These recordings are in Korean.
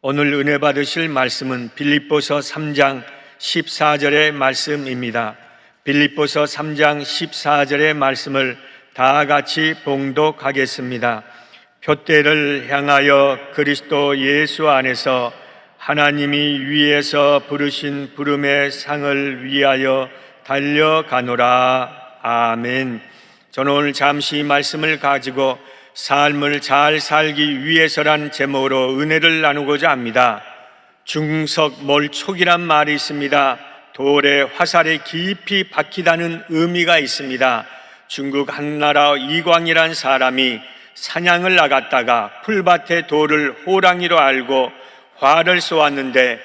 오늘 은혜 받으실 말씀은 빌립보서 3장 14절의 말씀입니다. 빌립보서 3장 14절의 말씀을 다 같이 봉독하겠습니다. 표대를 향하여 그리스도 예수 안에서 하나님이 위에서 부르신 부름의 상을 위하여 달려가노라. 아멘. 저는 오늘 잠시 말씀을 가지고 삶을 잘 살기 위해서란 제목으로 은혜를 나누고자 합니다. 중석몰촉이란 말이 있습니다. 돌에 화살이 깊이 박히다는 의미가 있습니다. 중국 한나라 이광이란 사람이 사냥을 나갔다가 풀밭에 돌을 호랑이로 알고 활을 쏘았는데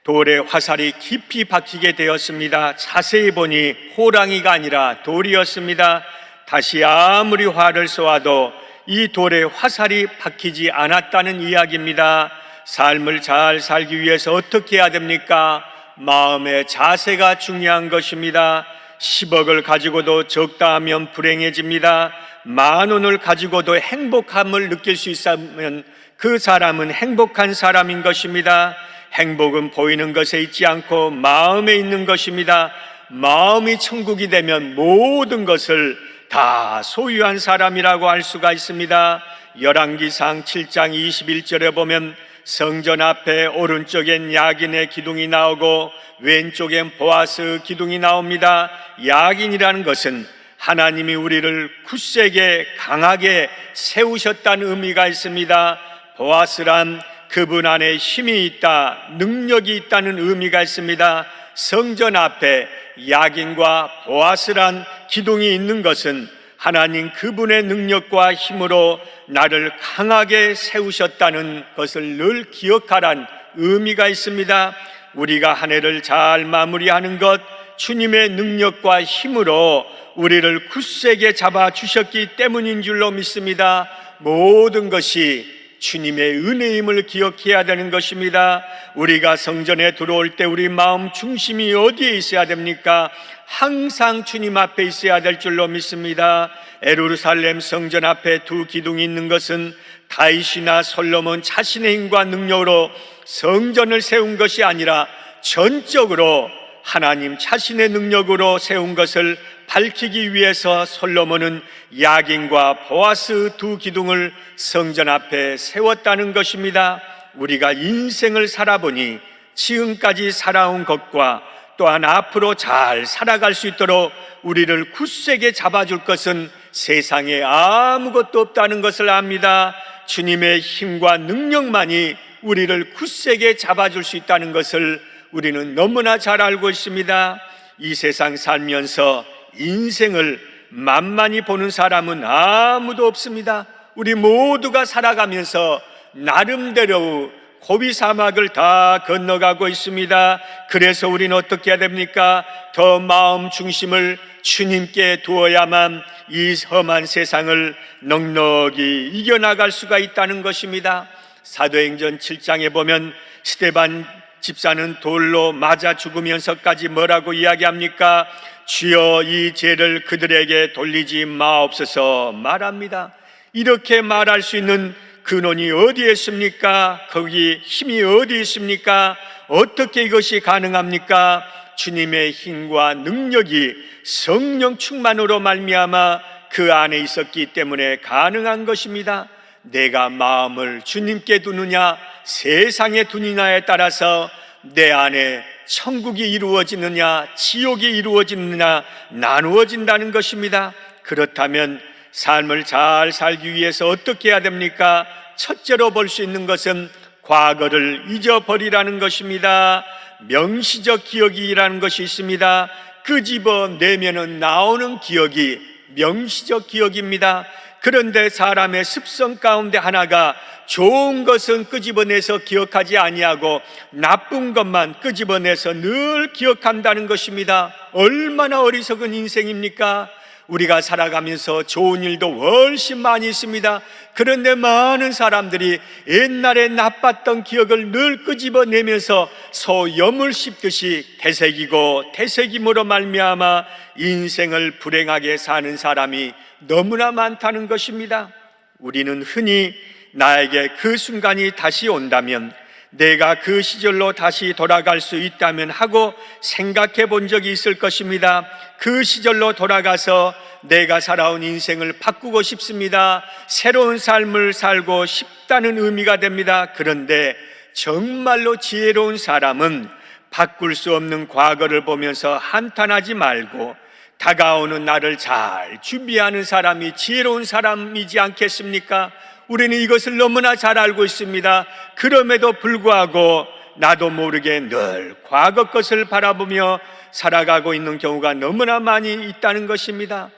돌에 화살이 깊이 박히게 되었습니다. 자세히 보니 호랑이가 아니라 돌이었습니다. 다시 아무리 활을 쏘아도 이 돌에 화살이 박히지 않았다는 이야기입니다. 삶을 잘 살기 위해서 어떻게 해야 됩니까? 마음의 자세가 중요한 것입니다. 10억을 가지고도 적다 하면 불행해집니다. 10,000원을 가지고도 행복함을 느낄 수 있으면 그 사람은 행복한 사람인 것입니다. 행복은 보이는 것에 있지 않고 마음에 있는 것입니다. 마음이 천국이 되면 모든 것을 다 소유한 사람이라고 할 수가 있습니다. 열왕기상 7장 21절에 보면 성전 앞에 오른쪽엔 야긴의 기둥이 나오고 왼쪽엔 보아스 기둥이 나옵니다. 야긴이라는 것은 하나님이 우리를 굳세게 강하게 세우셨다는 의미가 있습니다. 보아스란 그분 안에 힘이 있다, 능력이 있다는 의미가 있습니다. 성전 앞에 야긴과 보아스란 기둥이 있는 것은 하나님 그분의 능력과 힘으로 나를 강하게 세우셨다는 것을 늘 기억하란 의미가 있습니다. 우리가 한 해를 잘 마무리하는 것, 주님의 능력과 힘으로 우리를 굳세게 잡아주셨기 때문인 줄로 믿습니다. 모든 것이 주님의 은혜임을 기억해야 되는 것입니다. 우리가 성전에 들어올 때 우리 마음 중심이 어디에 있어야 됩니까? 항상 주님 앞에 있어야 될 줄로 믿습니다. 예루살렘 성전 앞에 두 기둥이 있는 것은 다윗이나 솔로몬 자신의 힘과 능력으로 성전을 세운 것이 아니라 전적으로 하나님 자신의 능력으로 세운 것을 밝히기 위해서 솔로몬은 야긴과 보아스 두 기둥을 성전 앞에 세웠다는 것입니다. 우리가 인생을 살아보니 지금까지 살아온 것과 또한 앞으로 잘 살아갈 수 있도록 우리를 굳세게 잡아줄 것은 세상에 아무것도 없다는 것을 압니다. 주님의 힘과 능력만이 우리를 굳세게 잡아줄 수 있다는 것을 우리는 너무나 잘 알고 있습니다. 이 세상 살면서 인생을 만만히 보는 사람은 아무도 없습니다. 우리 모두가 살아가면서 나름대로 고비 사막을 다 건너가고 있습니다. 그래서 우리는 어떻게 해야 됩니까? 더 마음 중심을 주님께 두어야만 이 험한 세상을 넉넉히 이겨나갈 수가 있다는 것입니다. 사도행전 7장에 보면 스데반 집사는 돌로 맞아 죽으면서까지 뭐라고 이야기합니까? 주여 이 죄를 그들에게 돌리지 마옵소서 말합니다. 이렇게 말할 수 있는 근원이 어디에 있습니까? 거기 힘이 어디 있습니까? 어떻게 이것이 가능합니까? 주님의 힘과 능력이 성령 충만으로 말미암아 그 안에 있었기 때문에 가능한 것입니다. 내가 마음을 주님께 두느냐 세상에 두느냐에 따라서 내 안에 천국이 이루어지느냐 지옥이 이루어지느냐 나누어진다는 것입니다. 그렇다면 삶을 잘 살기 위해서 어떻게 해야 됩니까? 첫째로 볼 수 있는 것은 과거를 잊어버리라는 것입니다. 명시적 기억이라는 것이 있습니다. 끄집어내면은 나오는 기억이 명시적 기억입니다. 그런데 사람의 습성 가운데 하나가 좋은 것은 끄집어내서 기억하지 아니하고 나쁜 것만 끄집어내서 늘 기억한다는 것입니다. 얼마나 어리석은 인생입니까? 우리가 살아가면서 좋은 일도 훨씬 많이 있습니다. 그런데 많은 사람들이 옛날에 나빴던 기억을 늘 끄집어내면서 소염을 씹듯이 되새기고 되새김으로 말미암아 인생을 불행하게 사는 사람이 너무나 많다는 것입니다. 우리는 흔히 나에게 그 순간이 다시 온다면 내가 그 시절로 다시 돌아갈 수 있다면 하고 생각해 본 적이 있을 것입니다. 그 시절로 돌아가서 내가 살아온 인생을 바꾸고 싶습니다. 새로운 삶을 살고 싶다는 의미가 됩니다. 그런데 정말로 지혜로운 사람은 바꿀 수 없는 과거를 보면서 한탄하지 말고 다가오는 나를 잘 준비하는 사람이 지혜로운 사람이지 않겠습니까? 우리는 이것을 너무나 잘 알고 있습니다. 그럼에도 불구하고 나도 모르게 늘 과거 것을 바라보며 살아가고 있는 경우가 너무나 많이 있다는 것입니다.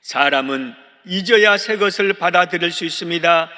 사람은 잊어야 새 것을 받아들일 수 있습니다.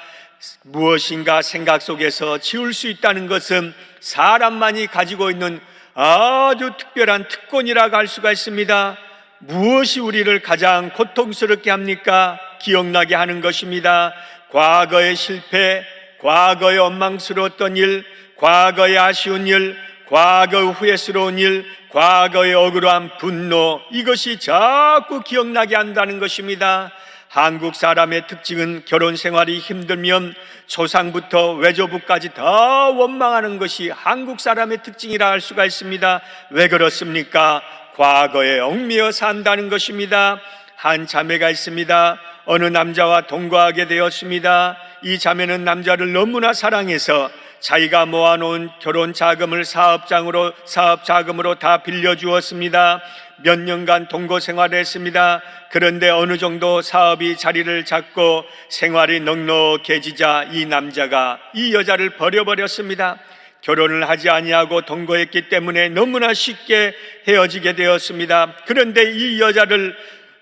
무엇인가 생각 속에서 지울 수 있다는 것은 사람만이 가지고 있는 아주 특별한 특권이라고 할 수가 있습니다. 무엇이 우리를 가장 고통스럽게 합니까? 기억나게 하는 것입니다. 과거의 실패, 과거의 원망스러웠던 일, 과거의 아쉬운 일, 과거의 후회스러운 일, 과거의 억울한 분노, 이것이 자꾸 기억나게 한다는 것입니다. 한국 사람의 특징은 결혼 생활이 힘들면 조상부터 외조부까지 다 원망하는 것이 한국 사람의 특징이라 할 수가 있습니다. 왜 그렇습니까? 과거에 얽매여 산다는 것입니다. 한 자매가 있습니다. 어느 남자와 동거하게 되었습니다. 이 자매는 남자를 너무나 사랑해서 자기가 모아놓은 결혼 자금을 사업 자금으로 다 빌려주었습니다. 몇 년간 동거 생활을 했습니다. 그런데 어느 정도 사업이 자리를 잡고 생활이 넉넉해지자 이 남자가 이 여자를 버려버렸습니다. 결혼을 하지 아니하고 동거했기 때문에 너무나 쉽게 헤어지게 되었습니다. 그런데 이 여자를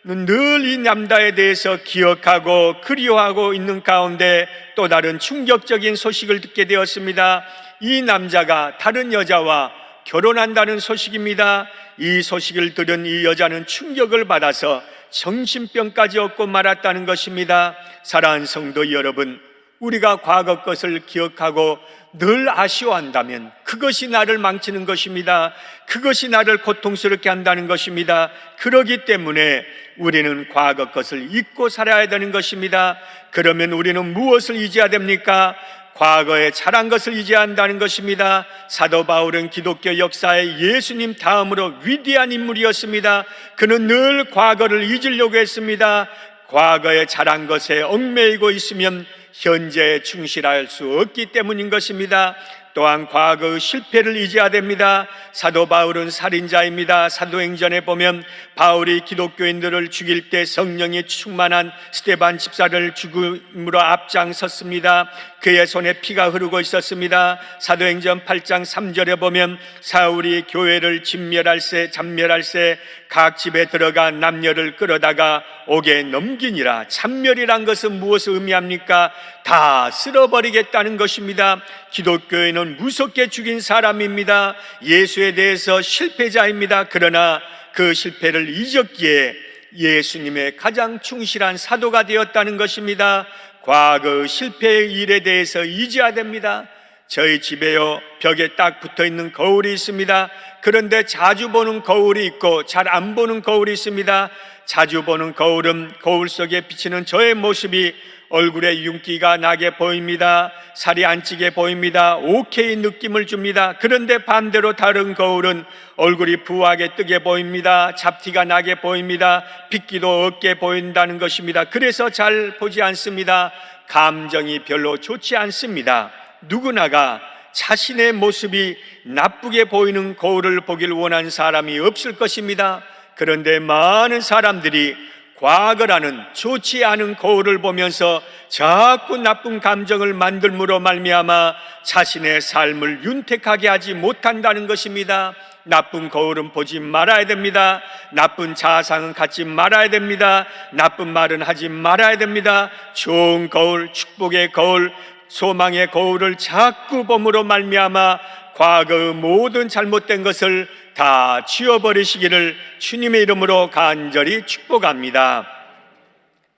늘 이 남자에 대해서 기억하고 그리워하고 있는 가운데 또 다른 충격적인 소식을 듣게 되었습니다. 이 남자가 다른 여자와 결혼한다는 소식입니다. 이 소식을 들은 이 여자는 충격을 받아서 정신병까지 얻고 말았다는 것입니다. 사랑하는 성도 여러분, 우리가 과거 것을 기억하고 늘 아쉬워한다면 그것이 나를 망치는 것입니다. 그것이 나를 고통스럽게 한다는 것입니다. 그렇기 때문에 우리는 과거 것을 잊고 살아야 되는 것입니다. 그러면 우리는 무엇을 잊어야 됩니까? 과거에 잘한 것을 잊어야 한다는 것입니다. 사도 바울은 기독교 역사에 예수님 다음으로 위대한 인물이었습니다. 그는 늘 과거를 잊으려고 했습니다. 과거에 잘한 것에 얽매이고 있으면 현재에 충실할 수 없기 때문인 것입니다. 또한 과거의 실패를 잊어야 됩니다. 사도 바울은 살인자입니다. 사도행전에 보면 바울이 기독교인들을 죽일 때 성령이 충만한 스데반 집사를 죽음으로 앞장섰습니다. 그의 손에 피가 흐르고 있었습니다. 사도행전 8장 3절에 보면 사울이 교회를 잔멸할세 각 집에 들어가 남녀를 끌어다가 옥에 넘기니라. 잔멸이란 것은 무엇을 의미합니까? 다 쓸어버리겠다는 것입니다. 기독교인은 무섭게 죽인 사람입니다. 예수에 대해서 실패자입니다. 그러나 그 실패를 잊었기에 예수님의 가장 충실한 사도가 되었다는 것입니다. 과거 실패의 일에 대해서 잊어야 됩니다. 저희 집에요, 벽에 딱 붙어있는 거울이 있습니다. 그런데 자주 보는 거울이 있고 잘 안 보는 거울이 있습니다. 자주 보는 거울은 거울 속에 비치는 저의 모습이 얼굴에 윤기가 나게 보입니다. 살이 안 찌게 보입니다. 오케이 느낌을 줍니다. 그런데 반대로 다른 거울은 얼굴이 부하게 뜨게 보입니다. 잡티가 나게 보입니다. 빗기도 없게 보인다는 것입니다. 그래서 잘 보지 않습니다. 감정이 별로 좋지 않습니다. 누구나가 자신의 모습이 나쁘게 보이는 거울을 보길 원하는 사람이 없을 것입니다. 그런데 많은 사람들이 과거라는 좋지 않은 거울을 보면서 자꾸 나쁜 감정을 만들므로 말미암아 자신의 삶을 윤택하게 하지 못한다는 것입니다. 나쁜 거울은 보지 말아야 됩니다. 나쁜 자상은 갖지 말아야 됩니다. 나쁜 말은 하지 말아야 됩니다. 좋은 거울, 축복의 거울, 소망의 거울을 자꾸 봄으로 말미암아 과거의 모든 잘못된 것을 다 지워버리시기를 주님의 이름으로 간절히 축복합니다.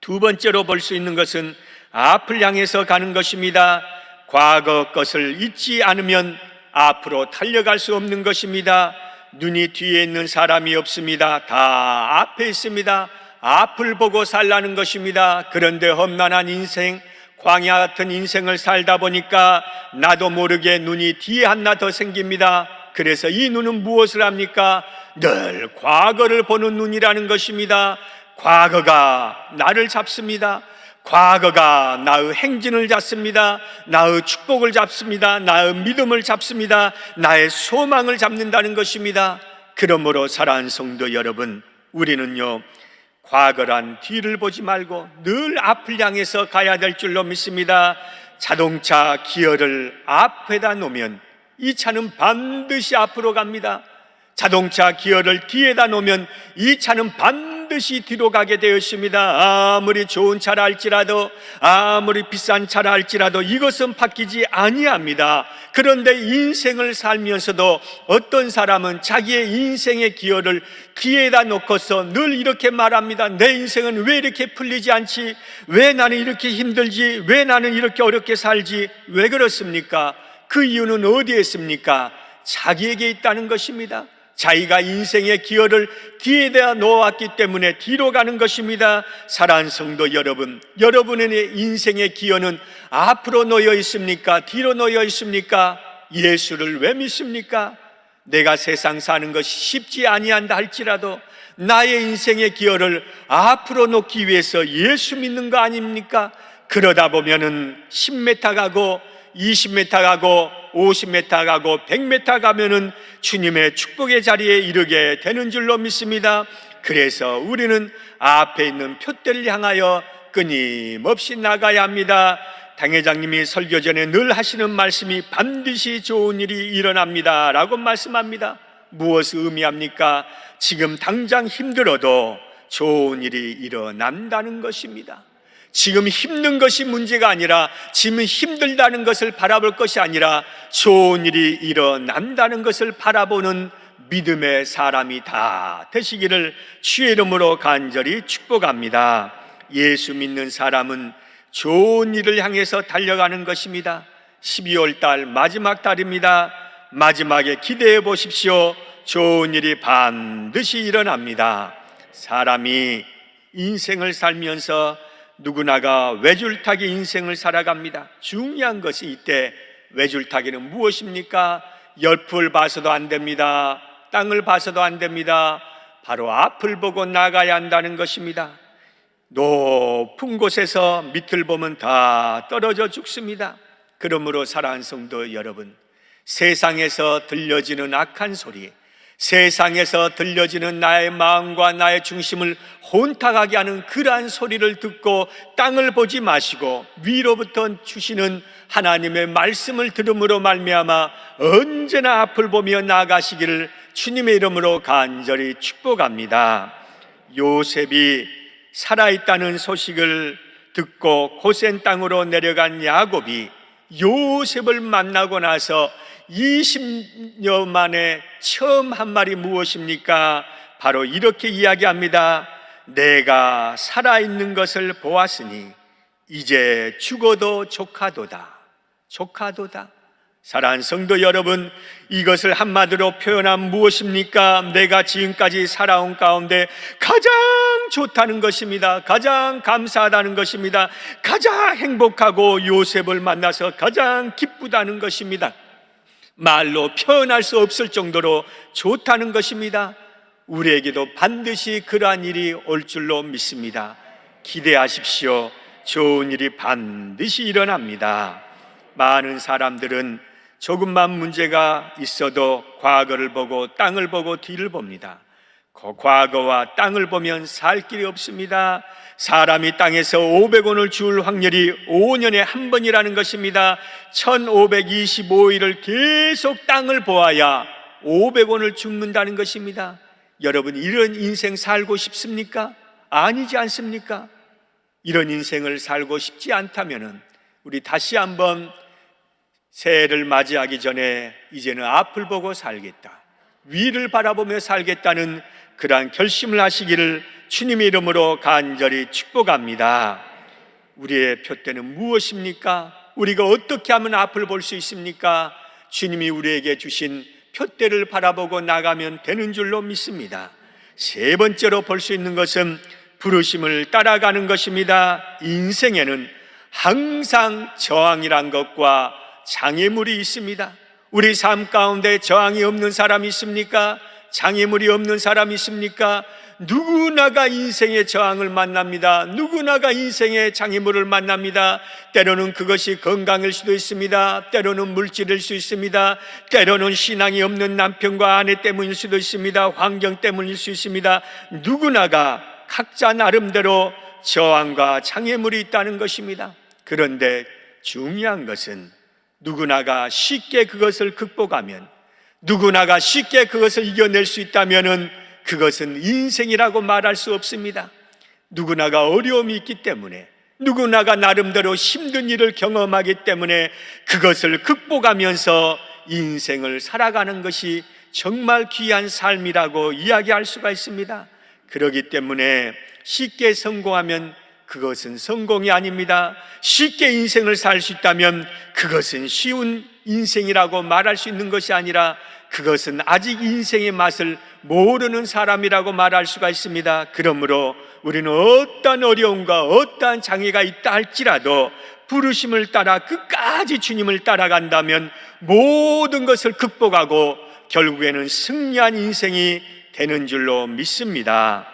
두 번째로 볼 수 있는 것은 앞을 향해서 가는 것입니다. 과거 것을 잊지 않으면 앞으로 달려갈 수 없는 것입니다. 눈이 뒤에 있는 사람이 없습니다. 다 앞에 있습니다. 앞을 보고 살라는 것입니다. 그런데 험난한 인생, 광야 같은 인생을 살다 보니까 나도 모르게 눈이 뒤에 하나 더 생깁니다. 그래서 이 눈은 무엇을 합니까? 늘 과거를 보는 눈이라는 것입니다. 과거가 나를 잡습니다. 과거가 나의 행진을 잡습니다. 나의 축복을 잡습니다. 나의 믿음을 잡습니다. 나의 소망을 잡는다는 것입니다. 그러므로 사랑하는 성도 여러분, 우리는요, 과거란 뒤를 보지 말고 늘 앞을 향해서 가야 될 줄로 믿습니다. 자동차 기어를 앞에다 놓으면 이 차는 반드시 앞으로 갑니다. 자동차 기어를 뒤에다 놓으면 이 차는 반드시 뒤로 가게 되어 있습니다. 아무리 좋은 차라 할지라도, 아무리 비싼 차라 할지라도 이것은 바뀌지 아니합니다. 그런데 인생을 살면서도 어떤 사람은 자기의 인생의 기어를 뒤에다 놓고서 늘 이렇게 말합니다. 내 인생은 왜 이렇게 풀리지 않지? 왜 나는 이렇게 힘들지? 왜 나는 이렇게 어렵게 살지? 왜 그렇습니까? 그 이유는 어디에 있습니까? 자기에게 있다는 것입니다. 자기가 인생의 기어를 뒤에다 놓았기 때문에 뒤로 가는 것입니다. 사랑하는 성도 여러분, 여러분의 인생의 기어는 앞으로 놓여 있습니까? 뒤로 놓여 있습니까? 예수를 왜 믿습니까? 내가 세상 사는 것이 쉽지 아니한다 할지라도 나의 인생의 기어를 앞으로 놓기 위해서 예수 믿는 거 아닙니까? 그러다 보면은 10m 가고 20m 가고 50m 가고 100m 가면은 주님의 축복의 자리에 이르게 되는 줄로 믿습니다. 그래서 우리는 앞에 있는 표대를 향하여 끊임없이 나가야 합니다. 당회장님이 설교 전에 늘 하시는 말씀이 반드시 좋은 일이 일어납니다 라고 말씀합니다. 무엇을 의미합니까? 지금 당장 힘들어도 좋은 일이 일어난다는 것입니다. 지금 힘든 것이 문제가 아니라, 지금 힘들다는 것을 바라볼 것이 아니라 좋은 일이 일어난다는 것을 바라보는 믿음의 사람이 다 되시기를 주의 이름으로 간절히 축복합니다. 예수 믿는 사람은 좋은 일을 향해서 달려가는 것입니다. 12월 달 마지막 달입니다. 마지막에 기대해 보십시오. 좋은 일이 반드시 일어납니다. 사람이 인생을 살면서 누구나가 외줄타기 인생을 살아갑니다. 중요한 것이 이때 외줄타기는 무엇입니까? 옆을 봐서도 안 됩니다. 땅을 봐서도 안 됩니다. 바로 앞을 보고 나가야 한다는 것입니다. 높은 곳에서 밑을 보면 다 떨어져 죽습니다. 그러므로 사랑하는 성도 여러분, 세상에서 들려지는 악한 소리, 세상에서 들려지는 나의 마음과 나의 중심을 혼탁하게 하는 그러한 소리를 듣고 땅을 보지 마시고 위로부터 주시는 하나님의 말씀을 들음으로 말미암아 언제나 앞을 보며 나아가시기를 주님의 이름으로 간절히 축복합니다. 요셉이 살아있다는 소식을 듣고 고센 땅으로 내려간 야곱이 요셉을 만나고 나서 20년 만에 처음 한 말이 무엇입니까? 바로 이렇게 이야기합니다. 내가 살아있는 것을 보았으니 이제 죽어도 조카도다. 조카도다. 사랑하는 성도 여러분, 이것을 한마디로 표현하면 무엇입니까? 내가 지금까지 살아온 가운데 가장 좋다는 것입니다. 가장 감사하다는 것입니다. 가장 행복하고 요셉을 만나서 가장 기쁘다는 것입니다. 말로 표현할 수 없을 정도로 좋다는 것입니다. 우리에게도 반드시 그러한 일이 올 줄로 믿습니다. 기대하십시오. 좋은 일이 반드시 일어납니다. 많은 사람들은 조금만 문제가 있어도 과거를 보고 땅을 보고 뒤를 봅니다. 그 과거와 땅을 보면 살 길이 없습니다. 사람이 땅에서 500원을 줄 확률이 5년에 한 번이라는 것입니다. 1525일을 계속 땅을 보아야 500원을 줍는다는 것입니다. 여러분, 이런 인생 살고 싶습니까? 아니지 않습니까? 이런 인생을 살고 싶지 않다면 우리 다시 한번 새해를 맞이하기 전에 이제는 앞을 보고 살겠다, 위를 바라보며 살겠다는 그러한 결심을 하시기를 주님의 이름으로 간절히 축복합니다. 우리의 표대는 무엇입니까? 우리가 어떻게 하면 앞을 볼 수 있습니까? 주님이 우리에게 주신 표대를 바라보고 나가면 되는 줄로 믿습니다. 세 번째로 볼 수 있는 것은 부르심을 따라가는 것입니다. 인생에는 항상 저항이란 것과 장애물이 있습니다. 우리 삶 가운데 저항이 없는 사람이 있습니까? 장애물이 없는 사람이 있습니까? 누구나가 인생의 저항을 만납니다. 누구나가 인생의 장애물을 만납니다. 때로는 그것이 건강일 수도 있습니다. 때로는 물질일 수 있습니다. 때로는 신앙이 없는 남편과 아내 때문일 수도 있습니다. 환경 때문일 수 있습니다. 누구나가 각자 나름대로 저항과 장애물이 있다는 것입니다. 그런데 중요한 것은 누구나가 쉽게 그것을 극복하면, 누구나가 쉽게 그것을 이겨낼 수 있다면 그것은 인생이라고 말할 수 없습니다. 누구나가 어려움이 있기 때문에, 누구나가 나름대로 힘든 일을 경험하기 때문에 그것을 극복하면서 인생을 살아가는 것이 정말 귀한 삶이라고 이야기할 수가 있습니다. 그렇기 때문에 쉽게 성공하면 그것은 성공이 아닙니다. 쉽게 인생을 살 수 있다면 그것은 쉬운 인생이라고 말할 수 있는 것이 아니라 그것은 아직 인생의 맛을 모르는 사람이라고 말할 수가 있습니다. 그러므로 우리는 어떠한 어려움과 어떠한 장애가 있다 할지라도 부르심을 따라 끝까지 주님을 따라간다면 모든 것을 극복하고 결국에는 승리한 인생이 되는 줄로 믿습니다.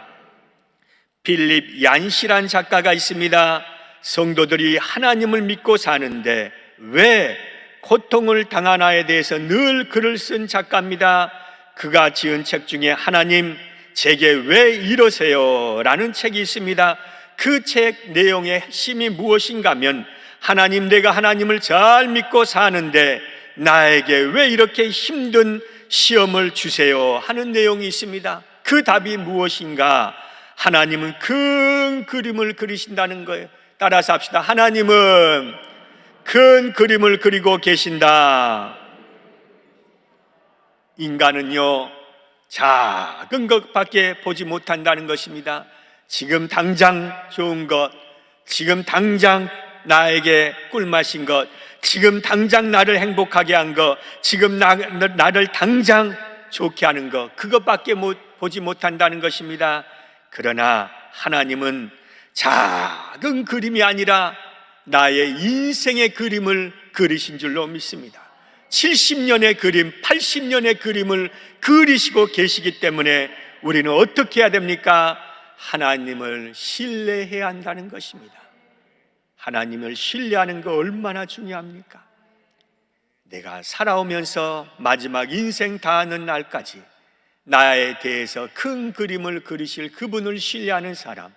필립 얀시란 작가가 있습니다. 성도들이 하나님을 믿고 사는데 왜 고통을 당하나에 대해서 늘 글을 쓴 작가입니다. 그가 지은 책 중에 하나님 제게 왜 이러세요? 라는 책이 있습니다. 그 책 내용의 핵심이 무엇인가 하면 하나님, 내가 하나님을 잘 믿고 사는데 나에게 왜 이렇게 힘든 시험을 주세요? 하는 내용이 있습니다. 그 답이 무엇인가? 하나님은 큰 그림을 그리신다는 거예요. 따라서 합시다. 하나님은 큰 그림을 그리고 계신다. 인간은요, 작은 것밖에 보지 못한다는 것입니다. 지금 당장 좋은 것, 지금 당장 나에게 꿀맛인 것, 지금 당장 나를 행복하게 한 것, 지금 나를 당장 좋게 하는 것, 그것밖에 보지 못한다는 것입니다. 그러나 하나님은 작은 그림이 아니라 나의 인생의 그림을 그리신 줄로 믿습니다. 70년의 그림, 80년의 그림을 그리시고 계시기 때문에 우리는 어떻게 해야 됩니까? 하나님을 신뢰해야 한다는 것입니다. 하나님을 신뢰하는 거 얼마나 중요합니까? 내가 살아오면서 마지막 인생 다하는 날까지 나에 대해서 큰 그림을 그리실 그분을 신뢰하는 사람,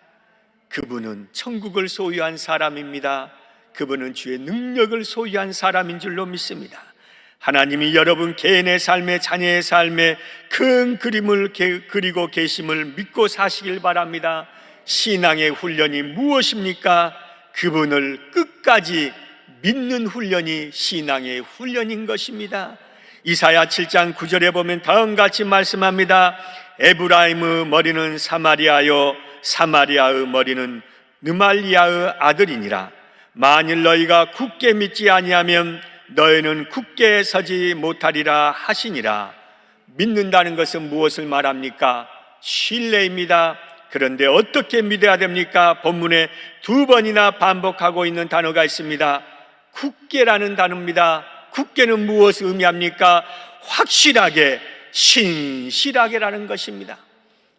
그분은 천국을 소유한 사람입니다. 그분은 주의 능력을 소유한 사람인 줄로 믿습니다. 하나님이 여러분 개인의 삶에, 자녀의 삶에 큰 그림을 그리고 계심을 믿고 사시길 바랍니다. 신앙의 훈련이 무엇입니까? 그분을 끝까지 믿는 훈련이 신앙의 훈련인 것입니다. 이사야 7장 9절에 보면 다음같이 말씀합니다. 에브라임의 머리는 사마리아요 사마리아의 머리는 느말리아의 아들이니라. 만일 너희가 굳게 믿지 아니하면 너희는 굳게 서지 못하리라 하시니라. 믿는다는 것은 무엇을 말합니까? 신뢰입니다. 그런데 어떻게 믿어야 됩니까? 본문에 2번이나 반복하고 있는 단어가 있습니다. 굳게라는 단어입니다. 굳게는 무엇을 의미합니까? 확실하게, 신실하게라는 것입니다.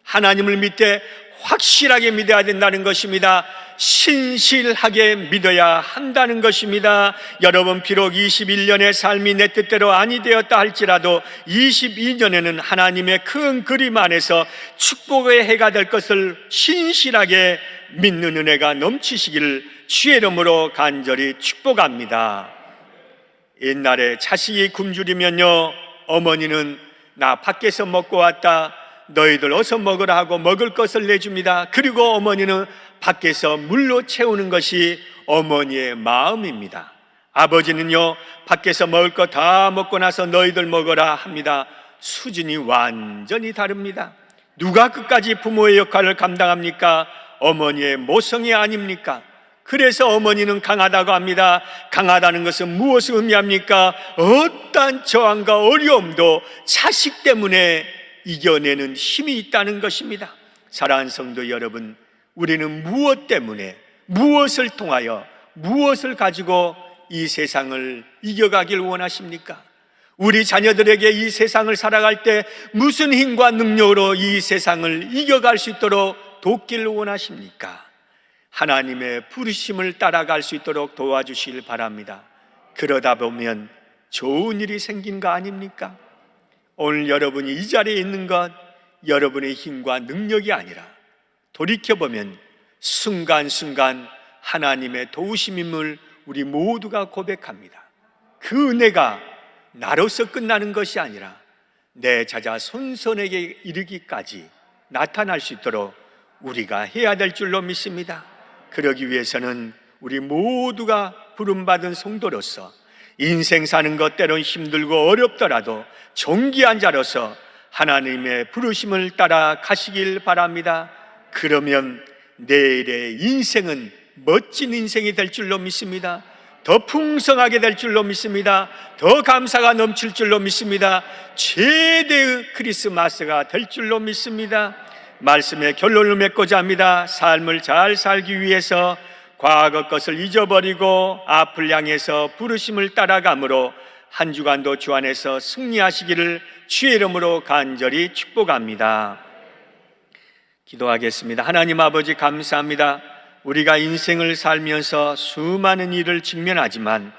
하나님을 믿되 확실하게 믿어야 된다는 것입니다. 신실하게 믿어야 한다는 것입니다. 여러분, 비록 21년의 삶이 내 뜻대로 아니 되었다 할지라도 22년에는 하나님의 큰 그림 안에서 축복의 해가 될 것을 신실하게 믿는 은혜가 넘치시기를 주의 이름으로 간절히 축복합니다. 옛날에 자식이 굶주리면요, 어머니는 나 밖에서 먹고 왔다, 너희들 어서 먹으라 하고 먹을 것을 내줍니다. 그리고 어머니는 밖에서 물로 채우는 것이 어머니의 마음입니다. 아버지는요, 밖에서 먹을 거 다 먹고 나서 너희들 먹어라 합니다. 수준이 완전히 다릅니다. 누가 끝까지 부모의 역할을 감당합니까? 어머니의 모성이 아닙니까? 그래서 어머니는 강하다고 합니다. 강하다는 것은 무엇을 의미합니까? 어떠한 저항과 어려움도 자식 때문에 이겨내는 힘이 있다는 것입니다. 사랑하는 성도 여러분, 우리는 무엇 때문에, 무엇을 통하여 무엇을 가지고 이 세상을 이겨가길 원하십니까? 우리 자녀들에게 이 세상을 살아갈 때 무슨 힘과 능력으로 이 세상을 이겨갈 수 있도록 돕기를 원하십니까? 하나님의 부르심을 따라갈 수 있도록 도와주시길 바랍니다. 그러다 보면 좋은 일이 생긴 거 아닙니까? 오늘 여러분이 이 자리에 있는 것 여러분의 힘과 능력이 아니라 돌이켜보면 순간순간 하나님의 도우심임을 우리 모두가 고백합니다. 그 은혜가 나로서 끝나는 것이 아니라 내 자자 손손에게 이르기까지 나타날 수 있도록 우리가 해야 될 줄로 믿습니다. 그러기 위해서는 우리 모두가 부름받은 성도로서 인생 사는 것 때론 힘들고 어렵더라도 존귀한 자로서 하나님의 부르심을 따라 가시길 바랍니다. 그러면 내일의 인생은 멋진 인생이 될 줄로 믿습니다. 더 풍성하게 될 줄로 믿습니다. 더 감사가 넘칠 줄로 믿습니다. 최대의 크리스마스가 될 줄로 믿습니다. 말씀의 결론을 맺고자 합니다. 삶을 잘 살기 위해서 과거 것을 잊어버리고 앞을 향해서 부르심을 따라가므로 한 주간도 주 안에서 승리하시기를 주의 이름으로 간절히 축복합니다. 기도하겠습니다. 하나님 아버지 감사합니다. 우리가 인생을 살면서 수많은 일을 직면하지만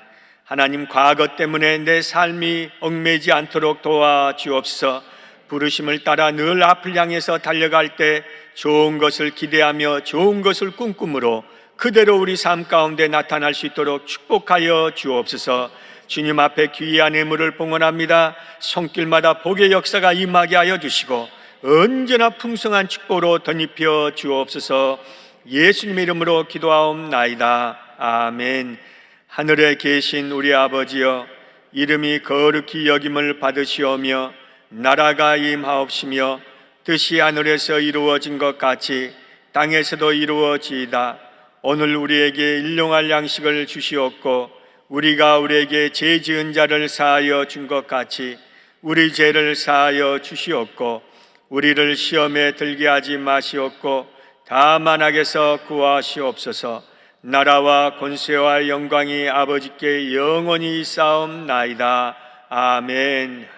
하나님 과거 때문에 내 삶이 얽매이지 않도록 도와주옵소서. 부르심을 따라 늘 앞을 향해서 달려갈 때 좋은 것을 기대하며 좋은 것을 꿈꾸므로 그대로 우리 삶 가운데 나타날 수 있도록 축복하여 주옵소서. 주님 앞에 귀한 예물을 봉헌합니다. 손길마다 복의 역사가 임하게 하여 주시고 언제나 풍성한 축복으로 덧입혀 주옵소서. 예수님의 이름으로 기도하옵나이다. 아멘. 하늘에 계신 우리 아버지여, 이름이 거룩히 여김을 받으시오며 나라가 임하옵시며 뜻이 하늘에서 이루어진 것 같이 땅에서도 이루어지이다. 오늘 우리에게 일용할 양식을 주시옵고 우리가 우리에게 죄 지은 자를 사하여 준 것 같이 우리 죄를 사하여 주시옵고 우리를 시험에 들게 하지 마시옵고 다만 악에서 구하시옵소서. 나라와 권세와 영광이 아버지께 영원히 있사옵나이다. 아멘.